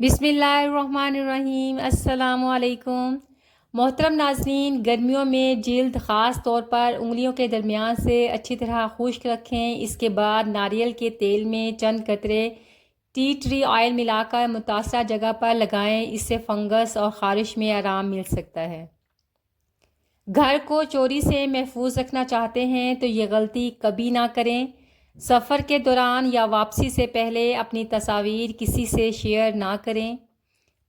بسم اللہ الرحمن الرحیم۔ السلام علیکم محترم ناظرین، گرمیوں میں جلد خاص طور پر انگلیوں کے درمیان سے اچھی طرح خشک رکھیں۔ اس کے بعد ناریل کے تیل میں چند قطرے ٹی ٹری آئل ملا کر متاثرہ جگہ پر لگائیں۔ اس سے فنگس اور خارش میں آرام مل سکتا ہے۔ گھر کو چوری سے محفوظ رکھنا چاہتے ہیں تو یہ غلطی کبھی نہ کریں۔ سفر کے دوران یا واپسی سے پہلے اپنی تصاویر کسی سے شیئر نہ کریں۔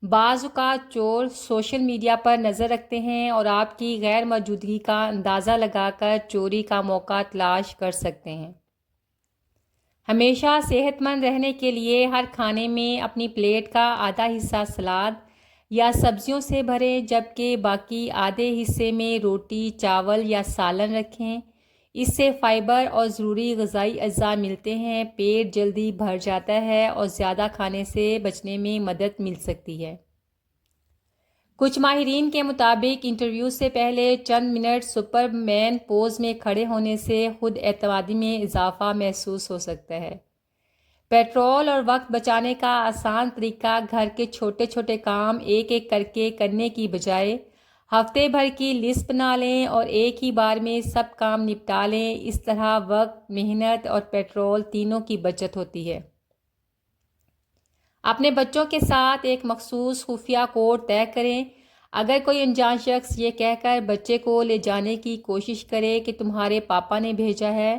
بعض اوقات چور سوشل میڈیا پر نظر رکھتے ہیں اور آپ کی غیر موجودگی کا اندازہ لگا کر چوری کا موقع تلاش کر سکتے ہیں۔ ہمیشہ صحت مند رہنے کے لیے ہر کھانے میں اپنی پلیٹ کا آدھا حصہ سلاد یا سبزیوں سے بھریں، جبکہ باقی آدھے حصے میں روٹی، چاول یا سالن رکھیں۔ اس سے فائبر اور ضروری غذائی اجزاء ملتے ہیں، پیٹ جلدی بھر جاتا ہے اور زیادہ کھانے سے بچنے میں مدد مل سکتی ہے۔ کچھ ماہرین کے مطابق انٹرویو سے پہلے چند منٹ سپر مین پوز میں کھڑے ہونے سے خود اعتمادی میں اضافہ محسوس ہو سکتا ہے۔ پیٹرول اور وقت بچانے کا آسان طریقہ گھر کے چھوٹے چھوٹے کام ایک ایک کر کے کرنے کی بجائے ہفتے بھر کی لسٹ بنا لیں اور ایک ہی بار میں سب کام نپٹا لیں۔ اس طرح وقت، محنت اور پیٹرول تینوں کی بچت ہوتی ہے۔ اپنے بچوں کے ساتھ ایک مخصوص خفیہ کوڈ طے کریں۔ اگر کوئی انجان شخص یہ کہہ کر بچے کو لے جانے کی کوشش کرے کہ تمہارے پاپا نے بھیجا ہے،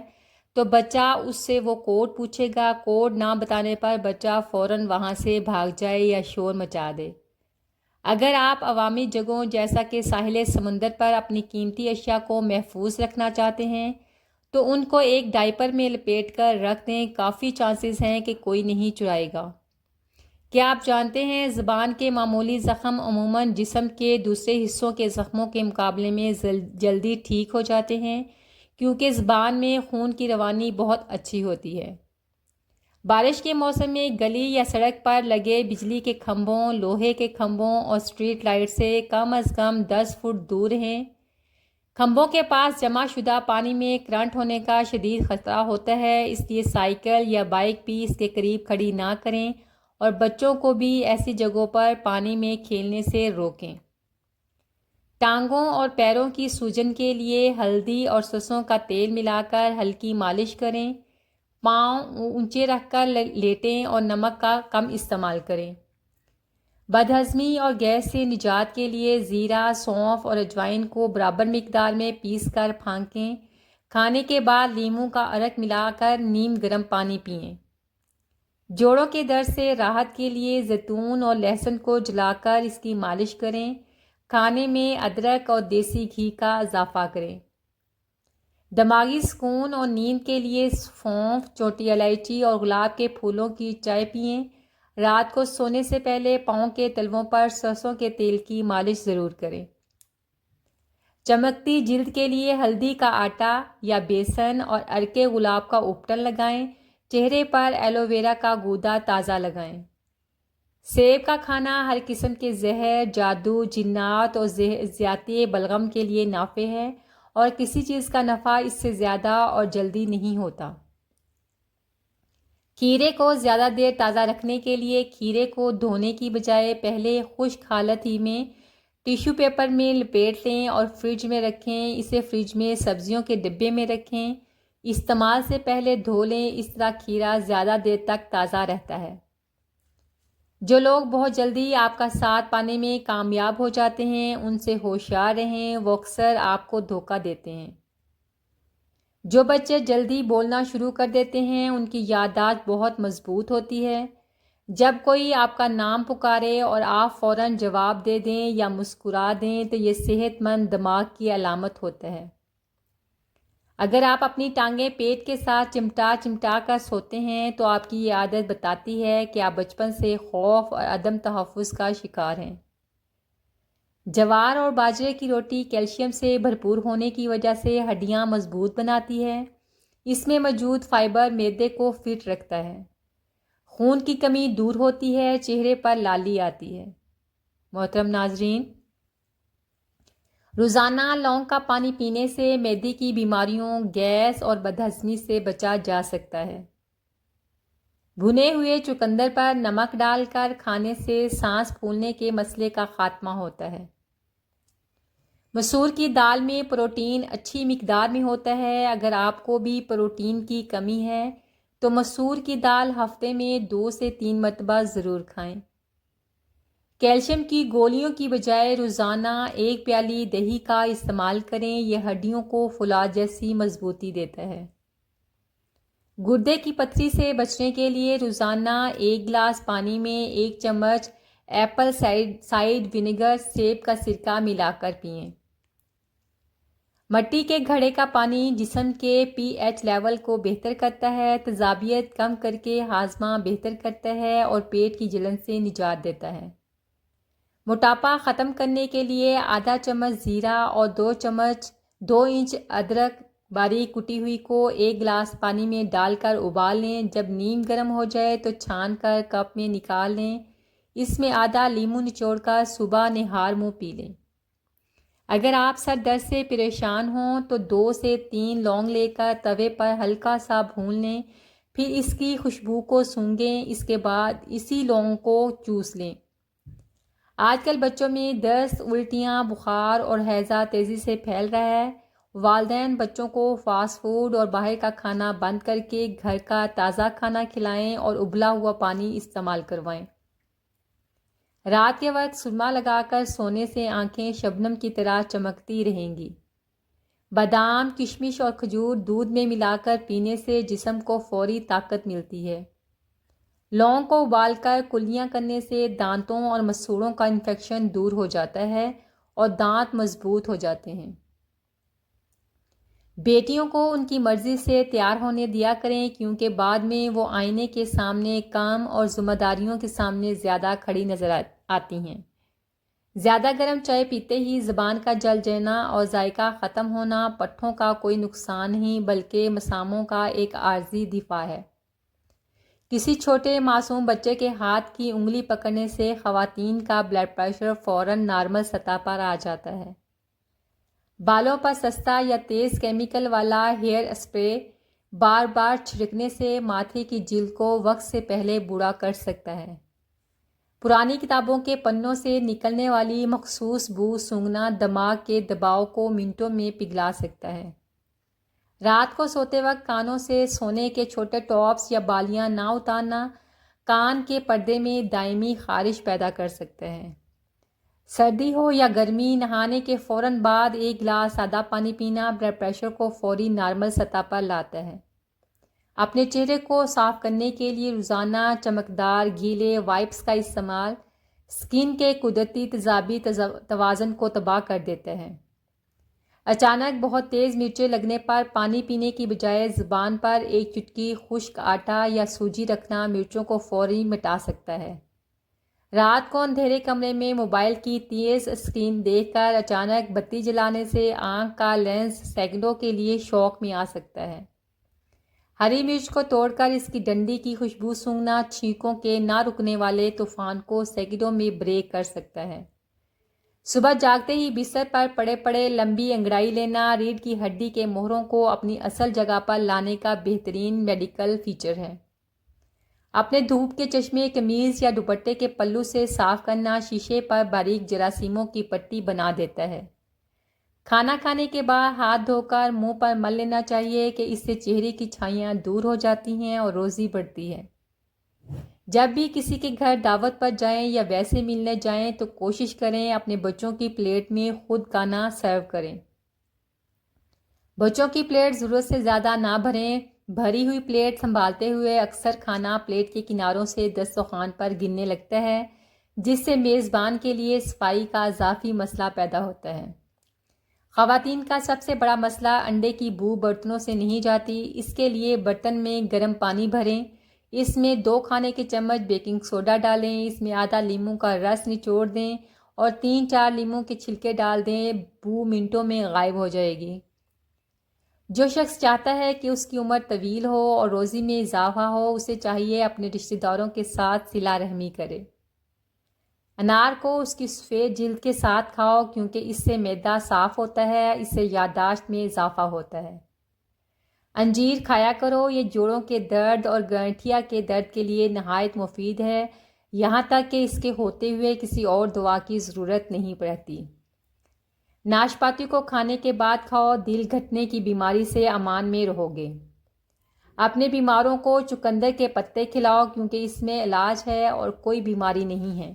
تو بچہ اس سے وہ کوڈ پوچھے گا۔ کوڈ نہ بتانے پر بچہ فوراً وہاں سے بھاگ جائے یا شور مچا دے۔ اگر آپ عوامی جگہوں جیسا کہ ساحل سمندر پر اپنی قیمتی اشیاء کو محفوظ رکھنا چاہتے ہیں تو ان کو ایک ڈائپر میں لپیٹ کر رکھ دیں۔ کافی چانسز ہیں کہ کوئی نہیں چرائے گا۔ کیا آپ جانتے ہیں زبان کے معمولی زخم عموماً جسم کے دوسرے حصوں کے زخموں کے مقابلے میں جلدی ٹھیک ہو جاتے ہیں، کیونکہ زبان میں خون کی روانی بہت اچھی ہوتی ہے۔ بارش کے موسم میں گلی یا سڑک پر لگے بجلی کے کھمبوں، لوہے کے کھمبوں اور اسٹریٹ لائٹ سے کم از کم 10 فٹ دور رہیں۔ کھمبوں کے پاس جمع شدہ پانی میں کرنٹ ہونے کا شدید خطرہ ہوتا ہے، اس لیے سائیکل یا بائیک بھی اس کے قریب کھڑی نہ کریں اور بچوں کو بھی ایسی جگہوں پر پانی میں کھیلنے سے روکیں۔ ٹانگوں اور پیروں کی سوجن کے لیے ہلدی اور سرسوں کا تیل ملا کر ہلکی مالش کریں۔ پاؤں اونچے رکھ کر لیٹیں اور نمک کا کم استعمال کریں۔ بدہضمی اور گیس سے نجات کے لیے زیرہ، سونف اور اجوائن کو برابر مقدار میں پیس کر پھانکیں۔ کھانے کے بعد لیموں کا عرق ملا کر نیم گرم پانی پئیں۔ جوڑوں کے درد سے راحت کے لیے زیتون اور لہسن کو جلا کر اس کی مالش کریں۔ کھانے میں ادرک اور دیسی گھی کا اضافہ کریں۔ دماغی سکون اور نیند کے لیے سونف، چھوٹی الائچی اور گلاب کے پھولوں کی چائے پئیں۔ رات کو سونے سے پہلے پاؤں کے تلووں پر سرسوں کے تیل کی مالش ضرور کریں۔ چمکتی جلد کے لیے ہلدی کا آٹا یا بیسن اور عرق گلاب کا اپٹن لگائیں۔ چہرے پر ایلو ویرا کا گودا تازہ لگائیں۔ سیب کا کھانا ہر قسم کے زہر، جادو، جنات اور زیاتی بلغم کے لیے نافع ہے، اور کسی چیز کا نفع اس سے زیادہ اور جلدی نہیں ہوتا۔ کھیرے کو زیادہ دیر تازہ رکھنے کے لیے کھیرے کو دھونے کی بجائے پہلے خشک حالت ہی میں ٹیشو پیپر میں لپیٹ لیں اور فریج میں رکھیں۔ اسے فریج میں سبزیوں کے ڈبے میں رکھیں۔ استعمال سے پہلے دھو لیں، اس طرح کھیرا زیادہ دیر تک تازہ رہتا ہے۔ جو لوگ بہت جلدی آپ کا ساتھ پانے میں کامیاب ہو جاتے ہیں، ان سے ہوشیار رہیں، وہ اکثر آپ کو دھوکہ دیتے ہیں۔ جو بچے جلدی بولنا شروع کر دیتے ہیں، ان کی یادداشت بہت مضبوط ہوتی ہے۔ جب کوئی آپ کا نام پکارے اور آپ فوراً جواب دے دیں یا مسکرا دیں تو یہ صحت مند دماغ کی علامت ہوتا ہے۔ اگر آپ اپنی ٹانگیں پیٹ کے ساتھ چمٹا چمٹا کر سوتے ہیں تو آپ کی یہ عادت بتاتی ہے کہ آپ بچپن سے خوف اور عدم تحفظ کا شکار ہیں۔ جوار اور باجرے کی روٹی کیلشیم سے بھرپور ہونے کی وجہ سے ہڈیاں مضبوط بناتی ہے۔ اس میں موجود فائبر معدے کو فٹ رکھتا ہے۔ خون کی کمی دور ہوتی ہے، چہرے پر لالی آتی ہے۔ محترم ناظرین، روزانہ لونگ کا پانی پینے سے معدے کی بیماریوں، گیس اور بدہضمی سے بچا جا سکتا ہے۔ بھنے ہوئے چقندر پر نمک ڈال کر کھانے سے سانس پھولنے کے مسئلے کا خاتمہ ہوتا ہے۔ مسور کی دال میں پروٹین اچھی مقدار میں ہوتا ہے۔ اگر آپ کو بھی پروٹین کی کمی ہے تو مسور کی دال ہفتے میں 2 سے 3 مرتبہ ضرور کھائیں۔ کیلشیم کی گولیوں کی بجائے روزانہ 1 پیالی دہی کا استعمال کریں، یہ ہڈیوں کو فولاد جیسی مضبوطی دیتا ہے۔ گردے کی پتھری سے بچنے کے لیے روزانہ 1 گلاس پانی میں 1 چمچ ایپل سائڈر ونیگر سیب کا سرکہ ملا کر پئیں۔ مٹی کے گھڑے کا پانی جسم کے پی ایچ لیول کو بہتر کرتا ہے، تیزابیت کم کر کے ہاضمہ بہتر کرتا ہے اور پیٹ کی جلن سے نجات دیتا ہے۔ موٹاپا ختم کرنے کے لیے آدھا چمچ زیرہ اور 2 انچ ادرک باریک کٹی ہوئی کو 1 گلاس پانی میں ڈال کر ابال لیں۔ جب نیم گرم ہو جائے تو چھان کر کپ میں نکال لیں۔ اس میں آدھا لیموں نچوڑ کر صبح نہار منہ پی لیں۔ اگر آپ سر درد سے پریشان ہوں تو 2 سے 3 لونگ لے کر توے پر ہلکا سا بھون لیں، پھر اس کی خوشبو کو سونگھیں، اس کے بعد اسی لونگ کو چوس لیں۔ آج کل بچوں میں دست، الٹیاں، بخار اور ہیضہ تیزی سے پھیل رہا ہے۔ والدین بچوں کو فاسٹ فوڈ اور باہر کا کھانا بند کر کے گھر کا تازہ کھانا کھلائیں اور ابلا ہوا پانی استعمال کروائیں۔ رات کے وقت سرما لگا کر سونے سے آنکھیں شبنم کی طرح چمکتی رہیں گی۔ بادام، کشمش اور کھجور دودھ میں ملا کر پینے سے جسم کو فوری طاقت ملتی ہے۔ لونگ کو ابال کر کلیاں کرنے سے دانتوں اور مسوڑوں کا انفیکشن دور ہو جاتا ہے اور دانت مضبوط ہو جاتے ہیں۔ بیٹیوں کو ان کی مرضی سے تیار ہونے دیا کریں، کیونکہ بعد میں وہ آئینے کے سامنے کام اور ذمہ داریوں کے سامنے زیادہ کھڑی نظر آتی ہیں۔ زیادہ گرم چائے پیتے ہی زبان کا جل جانا اور ذائقہ ختم ہونا پٹھوں کا کوئی نقصان نہیں بلکہ مساموں کا ایک عارضی دفاع ہے۔ کسی چھوٹے معصوم بچے کے ہاتھ کی انگلی پکڑنے سے خواتین کا بلڈ پریشر فوراً نارمل سطح پر آ جاتا ہے۔ بالوں پر سستا یا تیز کیمیکل والا ہیئر اسپرے بار بار چھڑکنے سے ماتھے کی جلد کو وقت سے پہلے بوڑھا کر سکتا ہے۔ پرانی کتابوں کے پنوں سے نکلنے والی مخصوص بو سونگھنا دماغ کے دباؤ کو منٹوں میں پگھلا سکتا ہے۔ رات کو سوتے وقت کانوں سے سونے کے چھوٹے ٹاپس یا بالیاں نہ اتارنا کان کے پردے میں دائمی خارش پیدا کر سکتا ہے۔ سردی ہو یا گرمی، نہانے کے فوراً بعد 1 گلاس سادہ پانی پینا بلڈ پریشر کو فوری نارمل سطح پر لاتا ہے۔ اپنے چہرے کو صاف کرنے کے لیے روزانہ چمکدار گیلے وائپس کا استعمال سکن کے قدرتی تیزابی توازن کو تباہ کر دیتا ہے۔ اچانک بہت تیز مرچیں لگنے پر پانی پینے کی بجائے زبان پر 1 چٹکی خشک آٹا یا سوجی رکھنا مرچوں کو فوری مٹا سکتا ہے۔ رات کو اندھیرے کمرے میں موبائل کی تیز اسکرین دیکھ کر اچانک بتی جلانے سے آنکھ کا لینس سیکنڈوں کے لیے شوق میں آ سکتا ہے۔ ہری مرچ کو توڑ کر اس کی ڈنڈی کی خوشبو سونگھنا چھینکوں کے نہ رکنے والے طوفان کو سیکنڈوں میں بریک کر سکتا ہے۔ صبح جاگتے ہی بستر پر پڑے پڑے لمبی انگڑائی لینا ریڑھ کی ہڈی کے موہروں کو اپنی اصل جگہ پر لانے کا بہترین میڈیکل فیچر ہے۔ اپنے دھوپ کے چشمے قمیض یا دوپٹے کے پلو سے صاف کرنا شیشے پر باریک جراثیموں کی پٹی بنا دیتا ہے۔ کھانا کھانے کے بعد ہاتھ دھو کر منہ پر مل لینا چاہیے کہ اس سے چہرے کی چھائیاں دور ہو جاتی ہیں اور روزی بڑھتی ہے۔ جب بھی کسی کے گھر دعوت پر جائیں یا ویسے ملنے جائیں تو کوشش کریں اپنے بچوں کی پلیٹ میں خود کھانا سرو کریں۔ بچوں کی پلیٹ ضرورت سے زیادہ نہ بھریں۔ بھری ہوئی پلیٹ سنبھالتے ہوئے اکثر کھانا پلیٹ کے کناروں سے دسترخوان پر گرنے لگتا ہے، جس سے میزبان کے لیے صفائی کا اضافی مسئلہ پیدا ہوتا ہے۔ خواتین کا سب سے بڑا مسئلہ انڈے کی بو برتنوں سے نہیں جاتی۔ اس کے لیے برتن میں گرم پانی بھریں، اس میں 2 کھانے کے چمچ بیکنگ سوڈا ڈالیں، اس میں آدھا لیموں کا رس نچوڑ دیں اور 3-4 لیموں کے چھلکے ڈال دیں، بو منٹوں میں غائب ہو جائے گی۔ جو شخص چاہتا ہے کہ اس کی عمر طویل ہو اور روزی میں اضافہ ہو، اسے چاہیے اپنے رشتہ داروں کے ساتھ صلہ رحمی کرے۔ انار کو اس کی سفید جلد کے ساتھ کھاؤ کیونکہ اس سے معدہ صاف ہوتا ہے، اس سے یادداشت میں اضافہ ہوتا ہے۔ انجیر کھایا کرو، یہ جوڑوں کے درد اور گنٹھیا کے درد کے لیے نہایت مفید ہے، یہاں تک کہ اس کے ہوتے ہوئے کسی اور دوا کی ضرورت نہیں پڑتی۔ ناشپاتی کو کھانے کے بعد کھاؤ، دل گھٹنے کی بیماری سے امان میں رہو گے۔ اپنے بیماروں کو چقندر کے پتے کھلاؤ کیونکہ اس میں علاج ہے اور کوئی بیماری نہیں ہے۔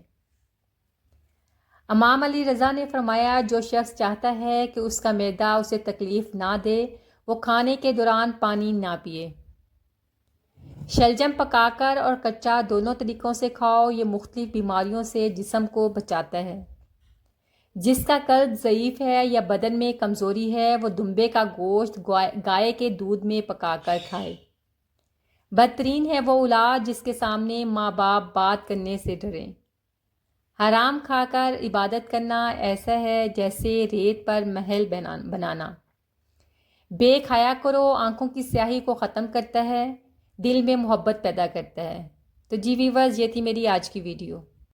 امام علی رضا نے فرمایا، جو شخص چاہتا ہے کہ اس کا معدہ اسے تکلیف نہ دے وہ کھانے کے دوران پانی نہ پیے۔ شلجم پکا کر اور کچا دونوں طریقوں سے کھاؤ، یہ مختلف بیماریوں سے جسم کو بچاتا ہے۔ جس کا قلب ضعیف ہے یا بدن میں کمزوری ہے وہ دمبے کا گوشت گائے کے دودھ میں پکا کر کھائے۔ بدترین ہے وہ اولاد جس کے سامنے ماں باپ بات کرنے سے ڈریں۔ حرام کھا کر عبادت کرنا ایسا ہے جیسے ریت پر محل بنانا۔ بے کھایا کرو، آنکھوں کی سیاہی کو ختم کرتا ہے، دل میں محبت پیدا کرتا ہے۔ تو جی ویورز، یہ تھی میری آج کی ویڈیو۔